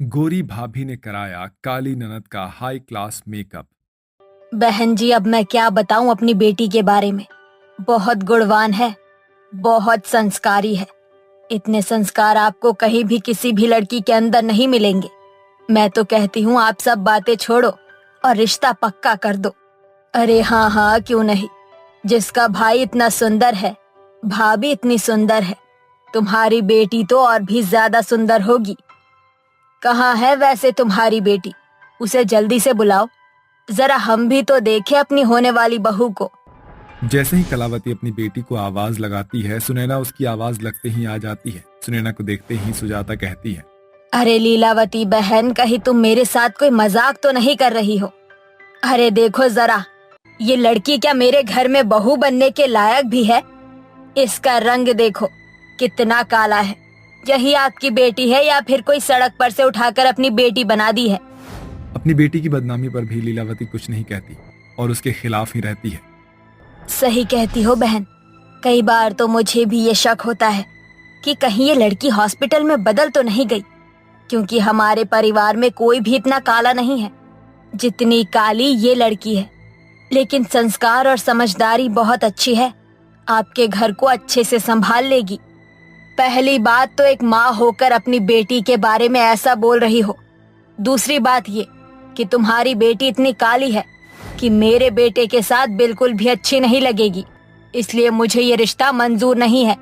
गोरी भाभी ने कराया काली ननद का हाई क्लास मेकअप। बहन जी, अब मैं क्या बताऊं अपनी बेटी के बारे में। बहुत गुणवान है, बहुत संस्कारी है। इतने संस्कार आपको कहीं भी किसी भी लड़की के अंदर नहीं मिलेंगे। मैं तो कहती हूँ आप सब बातें छोड़ो और रिश्ता पक्का कर दो। अरे हाँ हाँ, क्यों नहीं। जिसका भाई इतना सुंदर है, भाभी इतनी सुंदर है, तुम्हारी बेटी तो और भी ज्यादा सुंदर होगी। कहाँ है वैसे तुम्हारी बेटी? उसे जल्दी से बुलाओ, जरा हम भी तो देखें अपनी होने वाली बहू को। जैसे ही कलावती अपनी बेटी को आवाज लगाती है, सुनैना उसकी आवाज लगते ही आ जाती है। सुनैना को देखते ही सुजाता कहती है, अरे लीलावती बहन, कहीं तुम मेरे साथ कोई मजाक तो नहीं कर रही हो? अरे देखो जरा, ये लड़की क्या मेरे घर में बहू बनने के लायक भी है? इसका रंग देखो कितना काला है। यही आपकी बेटी है या फिर कोई सड़क पर से उठाकर अपनी बेटी बना दी है? अपनी बेटी की बदनामी पर भी लीलावती कुछ नहीं कहती और उसके खिलाफ ही रहती है। सही कहती हो बहन। कई बार तो मुझे भी ये शक होता है कि कहीं ये लड़की हॉस्पिटल में बदल तो नहीं गई, क्योंकि हमारे परिवार में कोई भी इतना काला नहीं है जितनी काली ये लड़की है। लेकिन संस्कार और समझदारी बहुत अच्छी है, आपके घर को अच्छे से संभाल लेगी। पहली बात तो एक माँ होकर अपनी बेटी के बारे में ऐसा बोल रही हो। दूसरी बात ये कि तुम्हारी बेटी इतनी काली है कि मेरे बेटे के साथ बिल्कुल भी अच्छी नहीं लगेगी, इसलिए मुझे ये रिश्ता मंजूर नहीं है।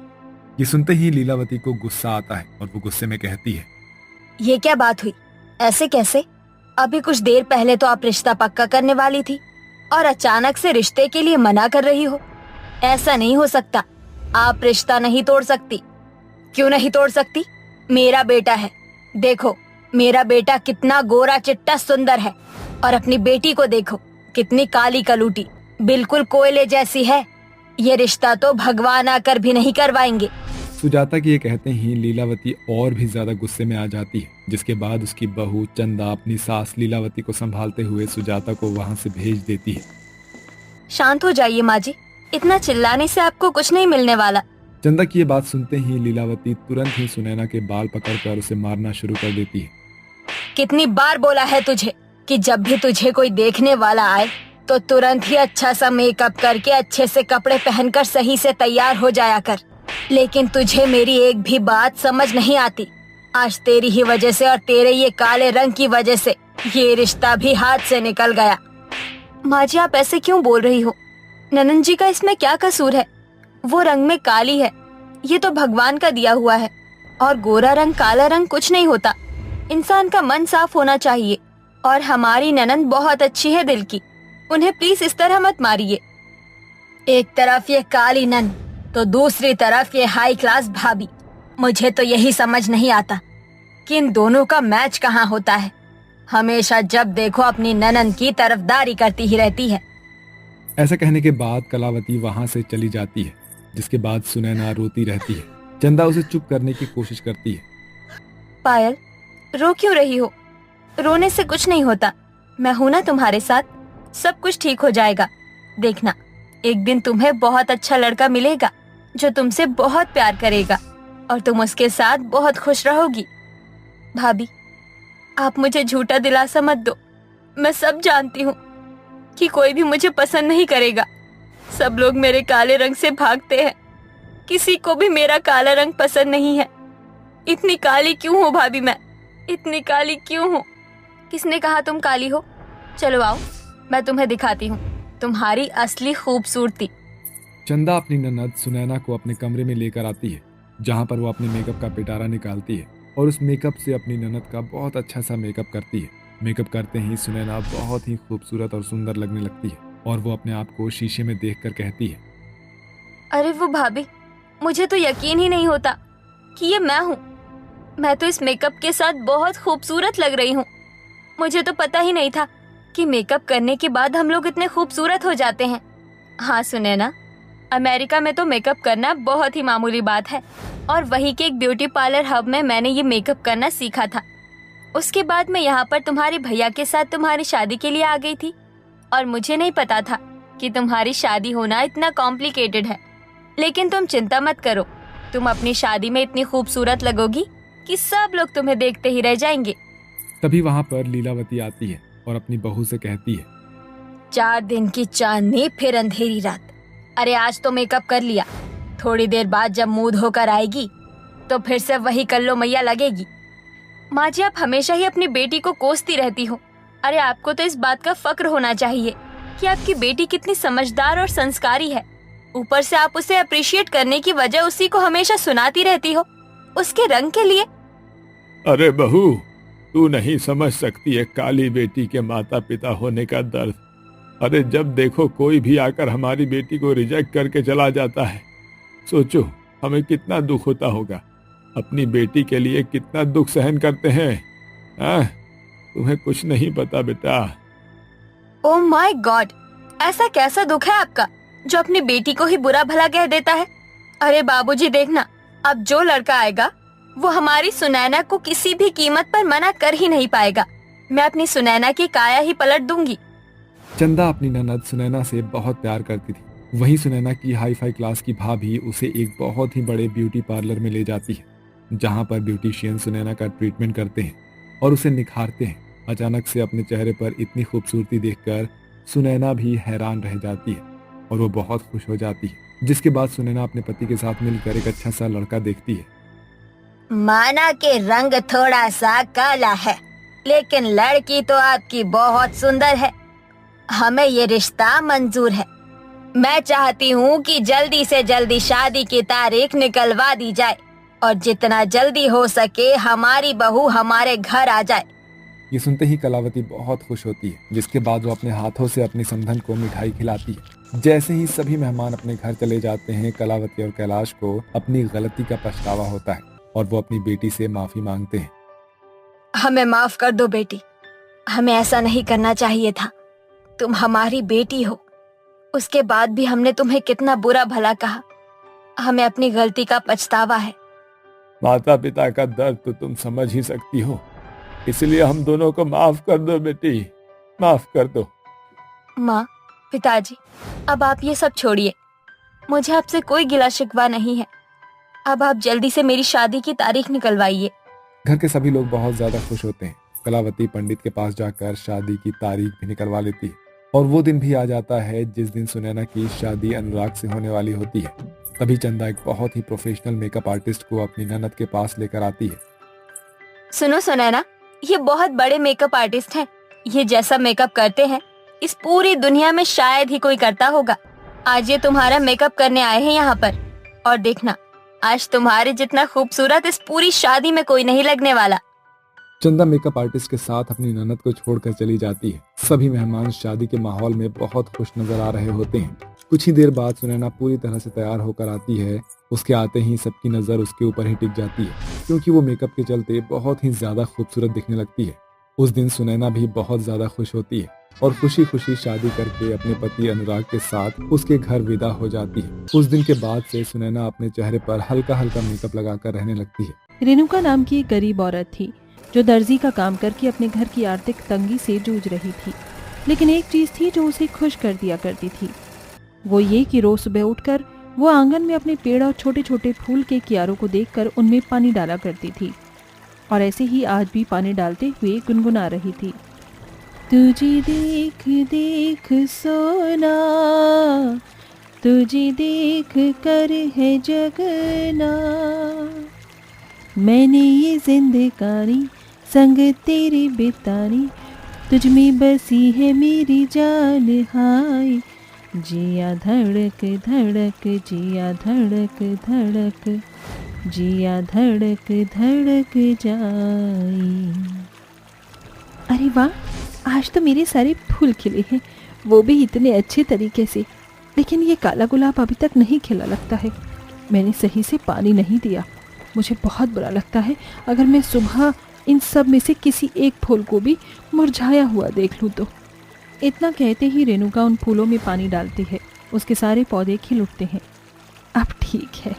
ये सुनते ही लीलावती को गुस्सा आता है और वो गुस्से में कहती है, ये क्या बात हुई? ऐसे कैसे? अभी कुछ देर पहले तो आप रिश्ता पक्का करने वाली थी और अचानक से रिश्ते के लिए मना कर रही हो। ऐसा नहीं हो सकता। आप रिश्ता नहीं तोड़ सकती। क्यों नहीं तोड़ सकती? मेरा बेटा है। देखो, मेरा बेटा कितना गोरा चिट्टा सुंदर है, और अपनी बेटी को देखो कितनी काली कलूटी, बिल्कुल कोयले जैसी है। ये रिश्ता तो भगवान आकर भी नहीं करवाएंगे। सुजाता के ये कहते ही लीलावती और भी ज्यादा गुस्से में आ जाती है, जिसके बाद उसकी बहू चंदा अपनी सास लीलावती को संभालते हुए सुजाता को वहां से भेज देती है। शांत हो जाइए माँ जी, इतना चिल्लाने से आपको कुछ नहीं मिलने वाला। चंदा की ये बात सुनते ही लीलावती तुरंत ही सुनैना के बाल पकड़कर उसे मारना शुरू कर देती है। कितनी बार बोला है तुझे कि जब भी तुझे कोई देखने वाला आए तो तुरंत ही अच्छा सा मेकअप करके अच्छे से कपड़े पहनकर सही से तैयार हो जाया कर। लेकिन तुझे मेरी एक भी बात समझ नहीं आती। आज तेरी ही वजह से और तेरे ये काले रंग की वजह से ये रिश्ता भी हाथ से निकल गया। माँ जी, आप ऐसे क्यों बोल रही हो? ननन जी का इसमें क्या कसूर है? वो रंग में काली है, ये तो भगवान का दिया हुआ है। और गोरा रंग काला रंग कुछ नहीं होता। इंसान का मन साफ होना चाहिए। और हमारी ननन बहुत अच्छी है दिल की, उन्हें प्लीज इस तरह मत मारिए। एक तरफ ये काली नन तो दूसरी तरफ ये हाई क्लास भाभी। मुझे तो यही समझ नहीं आता कि इन दोनों का मैच कहाँ होता है। हमेशा जब देखो अपनी ननन की तरफदारी करती ही रहती है। ऐसा कहने के बाद कलावती वहां से चली जाती है, जिसके बाद सुनैना रोती रहती है। चंदा उसे चुप करने की कोशिश करती है। पायल, रो क्यों रही हो? रोने से कुछ नहीं होता। मैं हूं ना तुम्हारे साथ, सब कुछ ठीक हो जाएगा। देखना, एक दिन तुम्हें बहुत अच्छा लड़का मिलेगा जो तुमसे बहुत प्यार करेगा और तुम उसके साथ बहुत खुश रहोगी। भाभी, आप मुझे झूठा दिलासा मत दो। मैं सब जानती हूँ कि कोई भी मुझे पसंद नहीं करेगा। सब लोग मेरे काले रंग से भागते हैं, किसी को भी मेरा काला रंग पसंद नहीं है। इतनी काली क्यों हूँ भाभी मैं? इतनी काली क्यों हूँ? किसने कहा तुम काली हो? चलो आओ, मैं तुम्हें दिखाती हूँ तुम्हारी असली खूबसूरती। चंदा अपनी ननद सुनैना को अपने कमरे में लेकर आती है, जहां पर वो अपने मेकअप का पिटारा निकालती है और उस मेकअप से अपनी ननद का बहुत अच्छा सा मेकअप करती है। मेकअप करते ही सुनैना बहुत ही खूबसूरत और सुंदर लगने लगती है और वो अपने आप को शीशे में देखकर कहती है, अरे वो भाभी, मुझे तो यकीन ही नहीं होता कि ये मैं हूँ। मैं तो इस मेकअप के साथ बहुत खूबसूरत लग रही हूँ। मुझे तो पता ही नहीं था कि मेकअप करने के बाद हम लोग इतने खूबसूरत हो जाते हैं। हाँ सुने ना, अमेरिका में तो मेकअप करना बहुत ही मामूली बात है और वहीं के एक ब्यूटी पार्लर हब में मैंने ये मेकअप करना सीखा था। उसके बाद मैं यहाँ पर तुम्हारे भैया के साथ तुम्हारी शादी के लिए आ गई थी और मुझे नहीं पता था कि तुम्हारी शादी होना इतना कॉम्प्लिकेटेड है। लेकिन तुम चिंता मत करो, तुम अपनी शादी में इतनी खूबसूरत लगोगी कि सब लोग तुम्हें देखते ही रह जाएंगे। तभी वहां पर लीलावती आती है और अपनी बहू से कहती है, 4 दिन की चांदनी फिर अंधेरी रात। अरे आज तो मेकअप कर लिया, थोड़ी देर बाद जब मुंह धोकर आएगी तो फिर से वही कल्लो मैया लगेगी। माँ जी, आप हमेशा ही अपनी बेटी को कोसती रहती हो। अरे आपको तो इस बात का फक्र होना चाहिए कि आपकी बेटी कितनी समझदार और संस्कारी है। ऊपर से आप उसे अप्रिशिएट करने की वजह उसी को हमेशा सुनाती रहती हो, उसके रंग के लिए। अरे बहू, तू नहीं समझ सकती है काली बेटी के माता पिता होने का दर्द। अरे जब देखो कोई भी आकर हमारी बेटी को रिजेक्ट करके चला जाता है। सोचो हमें कितना दुख होता होगा, अपनी बेटी के लिए कितना दुख सहन करते हैं। तुम्हें कुछ नहीं पता बेटा। ओह माय गॉड, ऐसा कैसा दुख है आपका जो अपनी बेटी को ही बुरा भला कह देता है। अरे बाबूजी देखना, अब जो लड़का आएगा वो हमारी सुनैना को किसी भी कीमत पर मना कर ही नहीं पाएगा। मैं अपनी सुनैना की काया ही पलट दूंगी। चंदा अपनी ननद सुनैना से बहुत प्यार करती थी। वहीं सुनैना की हाई फाई क्लास की भाभी उसे एक बहुत ही बड़े ब्यूटी पार्लर में ले जाती है, जहां पर ब्यूटिशियन सुनैना का ट्रीटमेंट करते हैं और उसे निखारते हैं। अचानक से अपने चेहरे पर इतनी खूबसूरती देखकर सुनैना भी हैरान रह जाती है और वो बहुत खुश हो जाती है। जिसके बाद सुनैना अपने पति के साथ मिलकर एक अच्छा सा लड़का देखती है। माना के रंग थोड़ा सा काला है, लेकिन लड़की तो आपकी बहुत सुंदर है। हमें ये रिश्ता मंजूर है। मैं चाहती हूँ कि जल्दी से जल्दी शादी की तारीख निकलवा दी जाए और जितना जल्दी हो सके हमारी बहू हमारे घर आ जाए। ये सुनते ही कलावती बहुत खुश होती है, जिसके बाद वो अपने हाथों से अपनी समधन को मिठाई खिलाती है। जैसे ही सभी मेहमान अपने घर चले जाते हैं, कलावती और कैलाश को अपनी गलती का पछतावा होता है और वो अपनी बेटी से माफी मांगते हैं। हमें माफ कर दो बेटी, हमें ऐसा नहीं करना चाहिए था। तुम हमारी बेटी हो, उसके बाद भी हमने तुम्हें कितना बुरा भला कहा। हमें अपनी गलती का पछतावा है। माता पिता का दर्द तो तुम समझ ही सकती हो, इसलिए हम दोनों को माफ कर दो बेटी, माफ कर दो। माँ, पिताजी, अब आप ये सब छोड़िए। मुझे आपसे कोई गिला शिकवा नहीं है। अब आप जल्दी से मेरी शादी की तारीख निकलवाइए। घर के सभी लोग बहुत ज्यादा खुश होते हैं। कलावती पंडित के पास जाकर शादी की तारीख भी निकलवा लेती है और वो दिन भी आ जाता है जिस दिन सुनैना की शादी अनुराग से होने वाली होती है। तभी चंदा एक बहुत ही प्रोफेशनल मेकअप आर्टिस्ट को अपनी ननद के पास लेकर आती है। सुनो सुनैना, ये बहुत बड़े मेकअप आर्टिस्ट हैं। ये जैसा मेकअप करते हैं इस पूरी दुनिया में शायद ही कोई करता होगा। आज ये तुम्हारा मेकअप करने आए हैं यहाँ पर, और देखना आज तुम्हारे जितना खूबसूरत इस पूरी शादी में कोई नहीं लगने वाला। चंदा मेकअप आर्टिस्ट के साथ अपनी ननद को छोड़कर चली जाती है। सभी मेहमान शादी के माहौल में बहुत खुश नजर आ रहे होते हैं। कुछ ही देर बाद सुनैना पूरी तरह से तैयार होकर आती है। उसके आते ही सबकी नजर उसके ऊपर ही टिक जाती है, क्योंकि वो मेकअप के चलते बहुत ही ज्यादा खूबसूरत दिखने लगती है। उस दिन सुनैना भी बहुत ज्यादा खुश होती है और खुशी खुशी शादी करके अपने पति अनुराग के साथ उसके घर विदा हो जाती है। उस दिन के बाद से सुनैना अपने चेहरे पर हल्का हल्का मेकअप लगाकर रहने लगती है। रेणुका नाम की एक गरीब औरत थी जो दर्जी का काम करके अपने घर की आर्थिक तंगी से जूझ रही थी। लेकिन एक चीज थी जो उसे खुश कर दिया करती थी, वो ये कि रोज सुबह उठकर वो आंगन में अपने पेड़ और छोटे छोटे फूल के कियारों को देखकर उनमें पानी डाला करती थी। और ऐसे ही आज भी पानी डालते हुए गुनगुना रही थी। तुझे देख देख सोना, तुझे देख कर है जगना, मैंने ये जिंदगानी संग तेरे बितानी, तुझ में बसी है मेरी जान हाय, जिया धड़क धड़क जिया धड़क धड़क, जिया धड़क धड़क जाए। अरे वाह, आज तो मेरे सारे फूल खिले हैं, वो भी इतने अच्छे तरीके से। लेकिन ये काला गुलाब अभी तक नहीं खिला लगता है। मैंने सही से पानी नहीं दिया। मुझे बहुत बुरा लगता है अगर मैं सुबह इन सब में से किसी एक फूल को भी मुरझाया हुआ देख लूँ तो। इतना कहते ही रेणुका उन फूलों में पानी डालती है। उसके सारे पौधे खिल उठते हैं। अब ठीक है।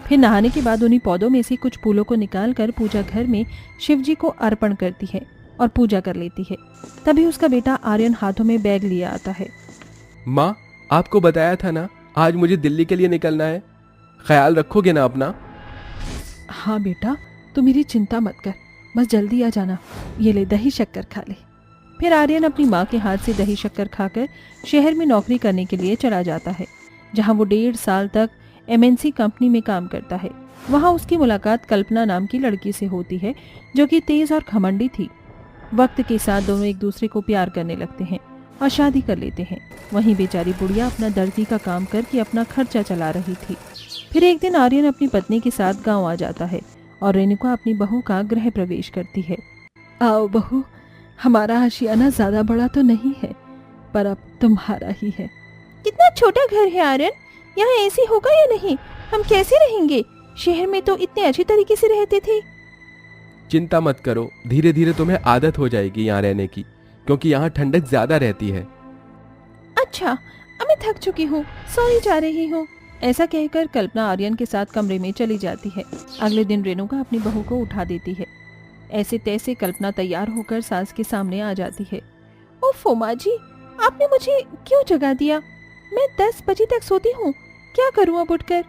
फिर नहाने के बाद उन्हीं पौधों में से कुछ फूलों को निकालकर पूजा घर में शिवजी को अर्पण करती है और पूजा कर लेती है। तभी उसका बेटा आर्यन हाथों में बैग लिया आता है। माँ, आपको बताया था ना आज मुझे दिल्ली के लिए निकलना है, ख्याल रखोगे ना अपना? हाँ बेटा, तू मेरी चिंता मत कर, बस जल्दी आ जाना, ये ले दही शक्कर खा ले। फिर आर्यन अपनी माँ के हाथ से दही शक्कर खाकर शहर में नौकरी करने के लिए चला जाता है, जहाँ वो 1.5 साल तक MNC कंपनी में काम करता है। वहाँ उसकी मुलाकात कल्पना नाम की लड़की से होती है, जो कि तेज और घमंडी थी। वक्त के साथ दोनों एक दूसरे को प्यार करने लगते हैं और शादी कर लेते हैं। वहीं बेचारी बुढ़िया अपना दर्जी का काम करके अपना खर्चा चला रही थी। फिर एक दिन आर्यन अपनी पत्नी के साथ गांव आ जाता है और रेणुका अपनी बहू का गृह प्रवेश करती है। आओ बहू, हमारा आशियाना ज्यादा बड़ा तो नहीं है, पर अब तुम्हारा ही है। कितना छोटा घर है आर्यन, यहाँ ऐसी होगा या नहीं? हम कैसे रहेंगे? शहर में तो इतने अच्छी तरीके से रहते थे। चिंता मत करो, धीरे धीरे तुम्हें आदत हो जाएगी यहाँ रहने की, क्योंकि यहाँ ठंडक ज्यादा रहती है। अच्छा, अब मैं थक चुकी हूँ, सोने जा रही हूँ। ऐसा कहकर कल्पना आर्यन के साथ कमरे में चली जाती है। अगले दिन रेणुका अपनी बहू को उठा देती है। ऐसे तैसे कल्पना तैयार होकर सास के सामने आ जाती है। ओफो माँ जी, आपने मुझे क्यों जगा दिया? मैं 10 बजे तक सोती हूँ, क्या करूँ अब उठकर?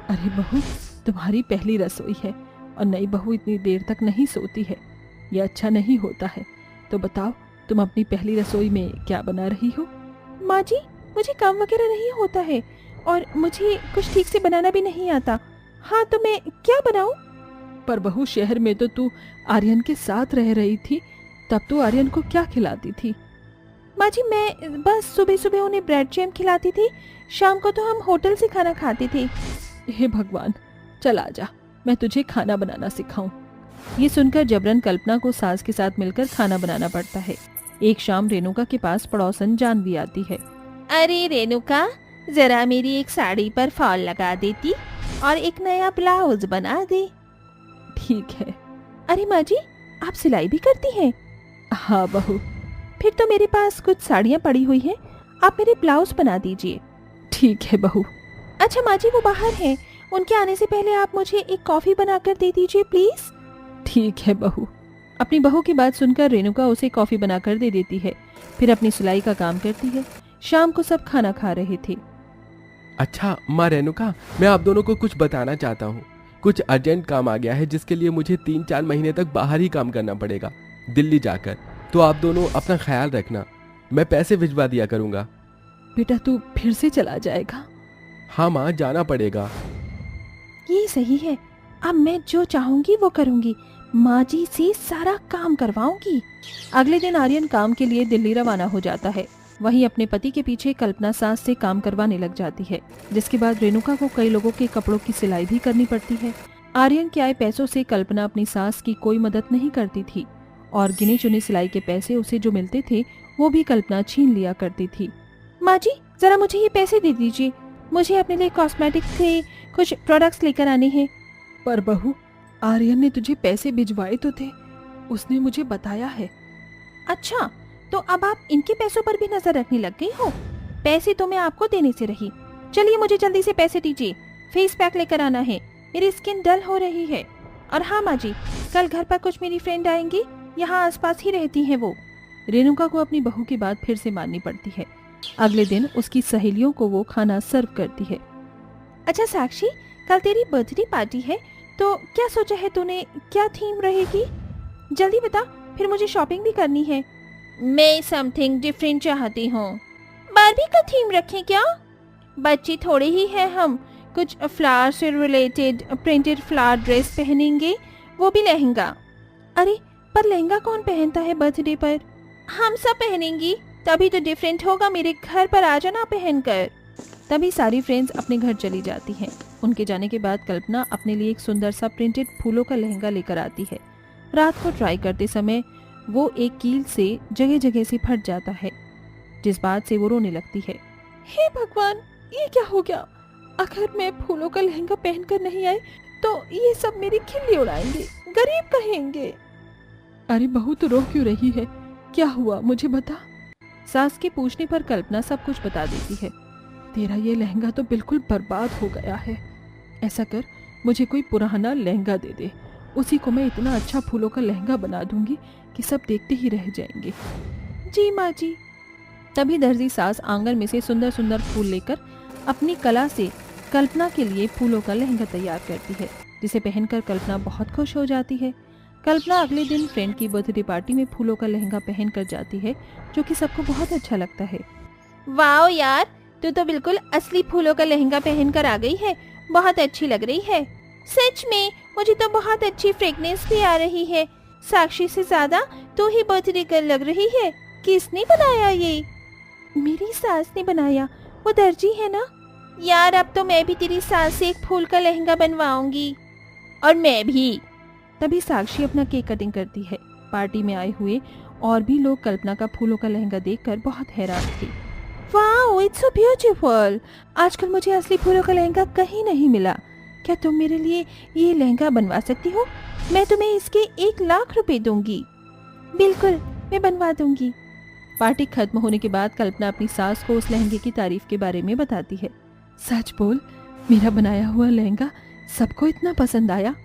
अरे बहू, तुम्हारी पहली रसोई है और नई बहू इतनी देर तक नहीं सोती है, ये अच्छा नहीं होता है। तो बताओ, तुम अपनी पहली रसोई में क्या बना रही हो? माँ जी, मुझे काम वगैरह नहीं होता है और मुझे कुछ ठीक से बनाना भी नहीं आता। हाँ, तो मैं क्या बनाऊं? पर बहू, शहर में तो तू आर्यन के साथ रह रही थी, तब तो आर्यन को क्या खिलाती थी? माँ जी, मैं बस सुबह सुबह उन्हें ब्रेड जैम खिलाती थी, शाम को तो हम होटल से खाना खाते थे। हे भगवान, चल आजा, मैं तुझे खाना बनाना सिखाऊं। ये सुनकर जबरन कल्पना को सास के साथ मिलकर खाना बनाना पड़ता है। एक शाम रेणुका के पास पड़ोसन जानवी आती है। अरे रेणुका, जरा मेरी एक साड़ी पर फॉल लगा देती और एक नया ब्लाउज बना दे। ठीक है। अरे माँ जी, आप सिलाई भी करती हैं? हाँ बहू। फिर तो मेरे पास कुछ साड़ियाँ पड़ी हुई हैं, आप मेरे ब्लाउज बना दीजिए। ठीक है बहू। अच्छा माँ जी, वो बाहर हैं, उनके आने से पहले आप मुझे एक कॉफी बनाकर दे दीजिए प्लीज। ठीक है बहू। अपनी बहू की बात सुनकर रेणुका उसे कॉफी बनाकर दे देती है, फिर अपनी सिलाई का काम करती है। शाम को सब खाना खा रहे थे। अच्छा माँ रेणुका, मैं आप दोनों को कुछ बताना चाहता हूँ। कुछ अर्जेंट काम आ गया है, जिसके लिए मुझे 3-4 महीने तक बाहर ही काम करना पड़ेगा, दिल्ली जाकर। तो आप दोनों अपना ख्याल रखना, मैं पैसे भिजवा दिया करूँगा। बेटा, तू फिर से चला जाएगा? हाँ माँ, जाना पड़ेगा। ये सही है, अब मैं जो चाहूंगी वो करूंगी, माँ जी से सारा काम करवाऊंगी। अगले दिन आर्यन काम के लिए दिल्ली रवाना हो जाता है। वहीं अपने पति के पीछे कल्पना सास से काम करवाने लग जाती है, जिसके बाद रेणुका को कई लोगों के कपड़ों की सिलाई भी करनी पड़ती है। आर्यन के आए पैसों से कल्पना अपनी सास की कोई मदद नहीं करती थी और गिने चुने सिलाई के पैसे उसे जो मिलते थे वो भी कल्पना छीन लिया करती थी। माँ जी, जरा मुझे ये पैसे दे दीजिए, मुझे अपने लिए कॉस्मेटिक के कुछ प्रोडक्ट्स लेकर आने हैं। पर बहू, आर्यन ने तुझे पैसे भिजवाए तो थे, उसने मुझे बताया है। अच्छा, तो अब आप इनके पैसों पर भी नजर रखने लग गई हो? पैसे तो मैं आपको देने से रही। चलिए मुझे जल्दी से पैसे दीजिए, फेस पैक लेकर आना है, मेरी स्किन डल हो रही है। और हाँ माँ जी, कल घर पर कुछ मेरी फ्रेंड आएंगी, यहाँ आसपास ही रहती हैं वो। रेणुका को अपनी बहू की बात फिर से माननी पड़ती है। अगले दिन उसकी सहेलियों को वो खाना सर्व करती है। अच्छा साक्षी, कल तेरी बर्थडे पार्टी है, तो क्या सोचा है तूने, क्या थीम रहेगी? जल्दी बता, फिर मुझे शॉपिंग भी करनी है। मैं समथिंग डिफरेंट चाहती हूँ। बारबी का थीम रखें क्या? बच्चे थोड़े ही हैं हम, कुछ फ्लावर से रिलेटेड प्रिंटेड फ्लावर ड्रेस पहनेंगे, वो भी लहंगा। अरे पर लहंगा कौन पहनता है बर्थडे पर? हम सब पहनेंगी, तभी तो डिफरेंट होगा। मेरे घर पर आ जाना पहनकर। तभी सारी फ्रेंड्स अपने घर चली जाती हैं। उनके जाने के बाद कल्पना अपने लिए एक सुंदर सा प्रिंटेड फूलों का लहंगा लेकर आती है। रात को ट्राई करते समय वो एक कील से जगह जगह से फट जाता है, जिस बात से वो रोने लगती है। हे भगवान, ये क्या हो गया? अगर मैं फूलों का लहंगा पहनकर नहीं आई तो ये सब मेरी खिल्ली उड़ाएंगे, गरीब कहेंगे। अरे बहू, तो रो क्यों रही है? क्या हुआ, मुझे बता। सास के पूछने पर कल्पना सब कुछ बता देती है। तेरा ये लहंगा तो बिल्कुल बर्बाद हो गया है। ऐसा कर, मुझे कोई पुराना लहंगा दे दे, उसी को मैं इतना अच्छा फूलों का लहंगा बना दूंगी कि सब देखते ही रह जाएंगे। जी माँ जी। तभी दर्जी सास आंगन में से सुंदर सुंदर फूल लेकर अपनी कला से कल्पना के लिए फूलों का लहंगा तैयार करती है, जिसे पहनकर कल्पना बहुत खुश हो जाती है। कल्पना अगले दिन फ्रेंड की बर्थडे पार्टी में फूलों का लहंगा पहन कर जाती है, जो कि सबको बहुत अच्छा लगता है। वाओ यार, तू तो बिल्कुल असली फूलों का लहंगा पहन कर आ गई है, बहुत अच्छी लग रही है। सच में मुझे तो बहुत अच्छी फ्रेगनेंस भी आ रही है। साक्षी से ज्यादा तू ही बर्थडे गर्ल लग रही है। किसने बनाया ये? मेरी सास ने बनाया, वो दर्जी है ना। यार अब तो मैं भी तेरी सास से एक फूल का लहंगा बनवाऊंगी। और मैं भी। तभी साक्षी अपना केक कटिंग करती है। पार्टी में आए हुए और भी लोग कल्पना का फूलों का लहंगा देखकर बहुत हैरान थे। Wow, it's so beautiful. आजकल मुझे असली फूलों का लहंगा कहीं नहीं मिला। क्या तुम मेरे लिए ये लहंगा बनवा सकती हो? मैं तुम्हें इसके 1,00,000 रुपए दूंगी। बिल्कुल, मैं बनवा दूंगी। पार्टी खत्म होने के बाद कल्पना अपनी सास को उस लहंगे की तारीफ के बारे में बताती है। सच बोल, मेरा बनाया हुआ लहंगा सबको इतना पसंद आया?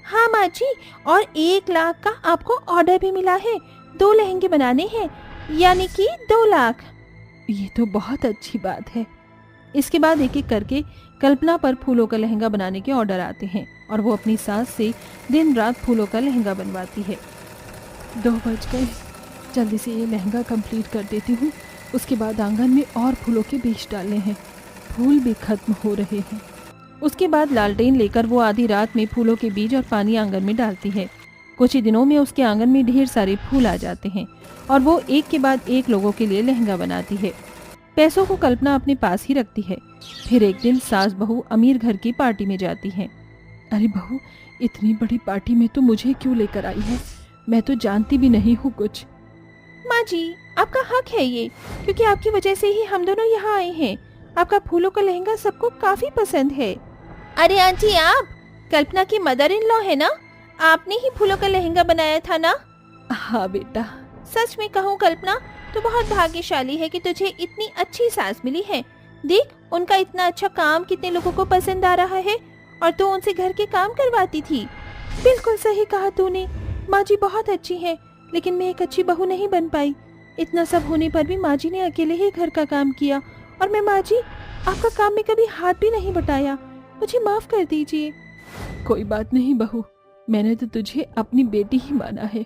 हाँ माँ जी, और 1,00,000 का आपको ऑर्डर भी मिला है। 2 लहंगे बनाने हैं, यानी कि 2,00,000। ये तो बहुत अच्छी बात है। इसके बाद एक एक करके कल्पना पर फूलों का लहंगा बनाने के ऑर्डर आते हैं और वो अपनी सास से दिन रात फूलों का लहंगा बनवाती है। 2 बज गए, जल्दी से ये लहंगा कंप्लीट कर देती हूँ। उसके बाद आंगन में और फूलों के बीज डालने हैं, फूल भी खत्म हो रहे हैं। उसके बाद लालटेन लेकर वो आधी रात में फूलों के बीज और पानी आंगन में डालती है। कुछ ही दिनों में उसके आंगन में ढेर सारे फूल आ जाते हैं और वो एक के बाद एक लोगों के लिए लहंगा बनाती है। पैसों को कल्पना अपने पास ही रखती है। फिर एक दिन सास बहू अमीर घर की पार्टी में जाती हैं। अरे बहू, इतनी बड़ी पार्टी में तो मुझे क्यों लेकर आई है? मैं तो जानती भी नहीं हूँ कुछ। माँ जी, आपका हक है ये, क्योंकि आपकी वजह से ही हम दोनों यहाँ आए हैं। आपका फूलों का लहंगा सबको काफी पसंद है। अरे आंटी, आप कल्पना की मदर इन लॉ है ना? आपने ही फूलों का लहंगा बनाया था ना? हाँ बेटा। सच में कहूँ कल्पना, तो बहुत भाग्यशाली है कि तुझे इतनी अच्छी सास मिली है। देख, उनका इतना अच्छा काम कितने लोगों को पसंद आ रहा है और तू उनसे घर के काम करवाती थी। बिल्कुल सही कहा तूने। माँ जी बहुत अच्छी है, लेकिन मैं एक अच्छी बहू नहीं बन पाई। इतना सब होने पर भी माँ जी ने अकेले ही घर का काम किया और मैं माँ जी आपका काम में कभी हाथ भी नहीं बटाया। मुझे माफ कर दीजिए। कोई बात नहीं बहू, मैंने तो तुझे अपनी बेटी ही माना है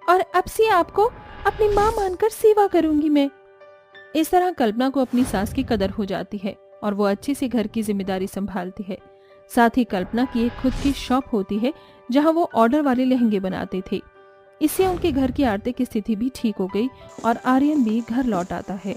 और अब से आपको अपनी माँ मानकर सेवा करूंगी मैं। इस तरह कल्पना को अपनी सास की कदर हो जाती है और वो अच्छे से घर की जिम्मेदारी संभालती है। साथ ही कल्पना की एक खुद की शॉप होती है जहां वो ऑर्डर वाले लहंगे बनाते थे। इससे उनके घर की आर्थिक स्थिति भी ठीक हो गई और आर्यन भी घर लौट आता है।